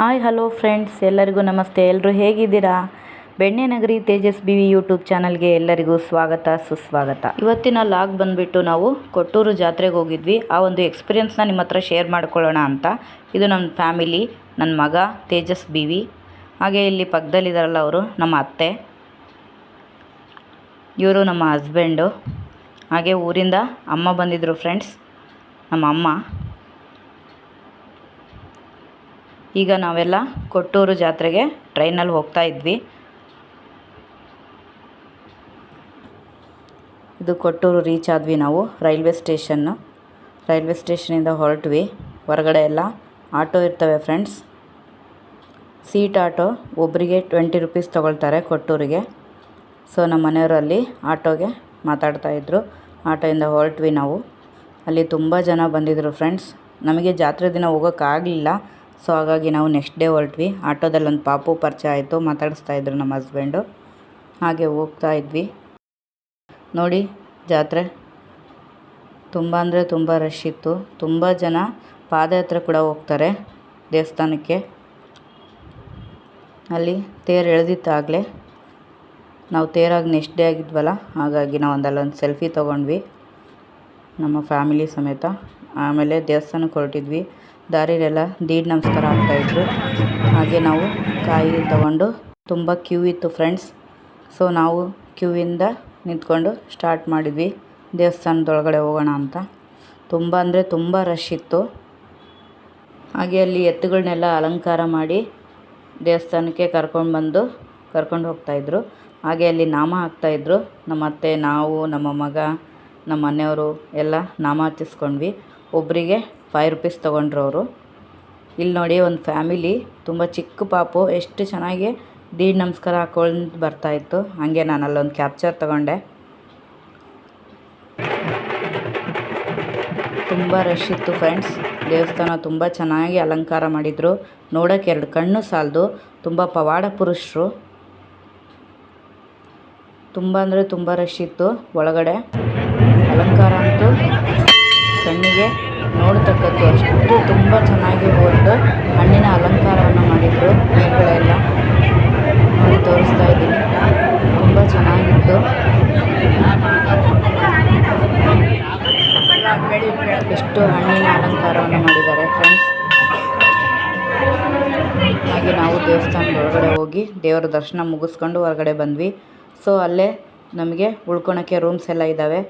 Hi hello friends, ಎಲ್ಲರಿಗೂ ನಮಸ್ತೆ. ಎಲ್ಲರೂ ಹೇಗಿದ್ದೀರಾ? ಬೆಣ್ಣೆ ನಗರಿ ತೇಜಸ್ ಬಿ ವಿ ಯೂಟ್ಯೂಬ್ ಚಾನಲ್ಗೆ ಎಲ್ಲರಿಗೂ ಸ್ವಾಗತ ಸುಸ್ವಾಗತ. ಇವತ್ತಿನ ಲಾಗ್ ಬಂದುಬಿಟ್ಟು ನಾವು ಕೊಟ್ಟೂರು ಜಾತ್ರೆಗೆ ಹೋಗಿದ್ವಿ. ಆ ಒಂದು ಎಕ್ಸ್ಪೀರಿಯೆನ್ಸ್ನ ನಿಮ್ಮ ಹತ್ರ ಶೇರ್ ಮಾಡ್ಕೊಳ್ಳೋಣ ಅಂತ. ಇದು ನಮ್ಮ ಫ್ಯಾಮಿಲಿ, ನನ್ನ ಮಗ ತೇಜಸ್ ಬಿ ವಿ, ಹಾಗೆ ಇಲ್ಲಿ ಪಕ್ಕದಲ್ಲಿದ್ದಾರಲ್ಲ ಅವರು ನಮ್ಮ ಅತ್ತೆ, ಇವರು ನಮ್ಮ ಹಸ್ಬೆಂಡು, ಹಾಗೆ ಊರಿಂದ ಅಮ್ಮ ಬಂದಿದ್ದರು ಫ್ರೆಂಡ್ಸ್, ನಮ್ಮ ಅಮ್ಮ. ಈಗ ನಾವೆಲ್ಲ ಕೊಟ್ಟೂರು ಜಾತ್ರೆಗೆ ಟ್ರೈನಲ್ಲಿ ಹೋಗ್ತಾ ಇದ್ವಿ. ಇದು ಕೊಟ್ಟೂರು ರೀಚ್ ಆದ್ವಿ ನಾವು. ರೈಲ್ವೆ ಸ್ಟೇಷನಿಂದ ಹೊರಟ್ವಿ. ಹೊರಗಡೆ ಎಲ್ಲ ಆಟೋ ಇರ್ತವೆ ಫ್ರೆಂಡ್ಸ್. ಸೀಟ್ ಆಟೋ ಒಬ್ಬರಿಗೆ 20 ರೂಪೀಸ್ ತೊಗೊಳ್ತಾರೆ ಕೊಟ್ಟೂರಿಗೆ. ಸೊ ನಮ್ಮ ಮನೆಯವರಲ್ಲಿ ಆಟೋಗೆ ಮಾತಾಡ್ತಾಯಿದ್ರು. ಆಟೋಯಿಂದ ಹೊರಟ್ವಿ ನಾವು. ಅಲ್ಲಿ ತುಂಬ ಜನ ಬಂದಿದ್ದರು ಫ್ರೆಂಡ್ಸ್. ನಮಗೆ ಜಾತ್ರೆ ದಿನ ಹೋಗೋಕ್ಕಾಗಲಿಲ್ಲ. ಸೊ ಹಾಗಾಗಿ ನಾವು ನೆಕ್ಸ್ಟ್ ಡೇ ಹೊರಟ್ವಿ. ಆಟೋದಲ್ಲಿ ಒಂದು ಪಾಪು ಪರಿಚಯ ಆಯಿತು, ಮಾತಾಡಿಸ್ತಾಯಿದ್ರು ನಮ್ಮ ಹಸ್ಬೆಂಡು. ಹಾಗೆ ಹೋಗ್ತಾ ಇದ್ವಿ. ನೋಡಿ ಜಾತ್ರೆ ತುಂಬ ಅಂದರೆ ತುಂಬ ರಶ್ ಇತ್ತು. ತುಂಬ ಜನ ಪಾದಯಾತ್ರೆ ಕೂಡ ಹೋಗ್ತಾರೆ ದೇವಸ್ಥಾನಕ್ಕೆ. ಅಲ್ಲಿ ತೇರು ಎಳೆದಿತ್ತಾಗಲೇ. ನಾವು ತೇರಾಗಿ ನೆಕ್ಸ್ಟ್ ಡೇ ಆಗಿದ್ವಲ್ಲ, ಹಾಗಾಗಿ ನಾವು ಅಲ್ಲೊಂದು ಸೆಲ್ಫಿ ತೊಗೊಂಡ್ವಿ ನಮ್ಮ ಫ್ಯಾಮಿಲಿ ಸಮೇತ. ಆಮೇಲೆ ದೇವಸ್ಥಾನಕ್ಕೆ ಹೊರಟಿದ್ವಿ. ದಾರಿಲೆಲ್ಲ ದೀಡ್ ನಮಸ್ಕಾರ ಆಗ್ತಾಯಿದ್ರು. ಹಾಗೆ ನಾವು ಕಾಯಿ ತಗೊಂಡು, ತುಂಬ ಕ್ಯೂ ಇತ್ತು ಫ್ರೆಂಡ್ಸ್. ಸೊ ನಾವು ಕ್ಯೂವಿಂದ ನಿಂತ್ಕೊಂಡು ಸ್ಟಾರ್ಟ್ ಮಾಡಿದ್ವಿ ದೇವಸ್ಥಾನದೊಳಗಡೆ ಹೋಗೋಣ ಅಂತ. ತುಂಬ ಅಂದರೆ ತುಂಬ ರಶ್ ಇತ್ತು. ಹಾಗೆ ಅಲ್ಲಿ ಎತ್ತುಗಳನ್ನೆಲ್ಲ ಅಲಂಕಾರ ಮಾಡಿ ದೇವಸ್ಥಾನಕ್ಕೆ ಕರ್ಕೊಂಡು ಹೋಗ್ತಾಯಿದ್ರು. ಹಾಗೆ ಅಲ್ಲಿ ನಾಮ ಹಾಕ್ತಾಯಿದ್ರು. ನಮ್ಮ ಅತ್ತೆ, ನಾವು, ನಮ್ಮ ಮಗ, ನಮ್ಮ ಮನೆಯವರು ಎಲ್ಲ ನಾಮ ಹಚ್ಚಿಸ್ಕೊಂಡ್ವಿ. ಒಬ್ಬರಿಗೆ 5 ರೂಪೀಸ್ ತೊಗೊಂಡ್ರು ಅವರು. ಇಲ್ಲಿ ನೋಡಿ ಒಂದು ಫ್ಯಾಮಿಲಿ, ತುಂಬ ಚಿಕ್ಕ ಪಾಪು ಎಷ್ಟು ಚೆನ್ನಾಗಿ ದೀಡ್ ನಮಸ್ಕಾರ ಹಾಕ್ಕೊಂಡು ಬರ್ತಾಯಿತ್ತು. ಹಾಗೆ ನಾನು ಅಲ್ಲೊಂದು ಕ್ಯಾಪ್ಚರ್ ತಗೊಂಡೆ. ತುಂಬ ರಶ್ ಇತ್ತು ಫ್ರೆಂಡ್ಸ್. ದೇವಸ್ಥಾನ ತುಂಬ ಚೆನ್ನಾಗಿ ಅಲಂಕಾರ ಮಾಡಿದರು. ನೋಡೋಕ್ಕೆ 2 ಕಣ್ಣು ಸಾಲದು. ತುಂಬ ಪವಾಡ ಪುರುಷರು. ತುಂಬ ಅಂದರೆ ತುಂಬ ರಶ್ ಇತ್ತು ಒಳಗಡೆ. ಅಲಂಕಾರ ಅಂತೂ ಕಣ್ಣಿಗೆ ನೋಡ್ತಕ್ಕದ್ದು. ಅಷ್ಟು ತುಂಬ ಚೆನ್ನಾಗಿ ಹೊರಟು ಹಣ್ಣಿನ ಅಲಂಕಾರವನ್ನು ಮಾಡಿದರು. ಮೇಲ್ಗಡೆ ನೋಡಿ ತೋರಿಸ್ತಾ ಇದ್ದೀನಿ. ತುಂಬ ಚೆನ್ನಾಗಿತ್ತು. ಎಷ್ಟು ಹಣ್ಣಿನ ಅಲಂಕಾರವನ್ನು ಮಾಡಿದ್ದಾರೆ ಫ್ರೆಂಡ್ಸ್. ಹಾಗೆ ನಾವು ದೇವಸ್ಥಾನದ ಒಳಗಡೆ ಹೋಗಿ ದೇವರ ದರ್ಶನ ಮುಗಿಸ್ಕೊಂಡು ಹೊರಗಡೆ ಬಂದ್ವಿ. ಸೊ ಅಲ್ಲೇ ನಮಗೆ ಉಳ್ಕೊಳಕ್ಕೆ ರೂಮ್ಸ್ ಎಲ್ಲ ಇದ್ದಾವೆ.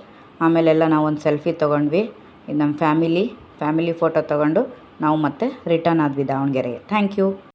ಆಮೇಲೆಲ್ಲ ನಾವು ಒಂದು ಸೆಲ್ಫಿ ತೊಗೊಂಡ್ವಿ. ಇದು ನಮ್ಮ ಫ್ಯಾಮಿಲಿ ಫೋಟೋ ತೊಗೊಂಡು ನಾವು ಮತ್ತೆ ರಿಟರ್ನ್ ಆದ್ವಿ ದಾವಣಗೆರೆಗೆ. Thank you.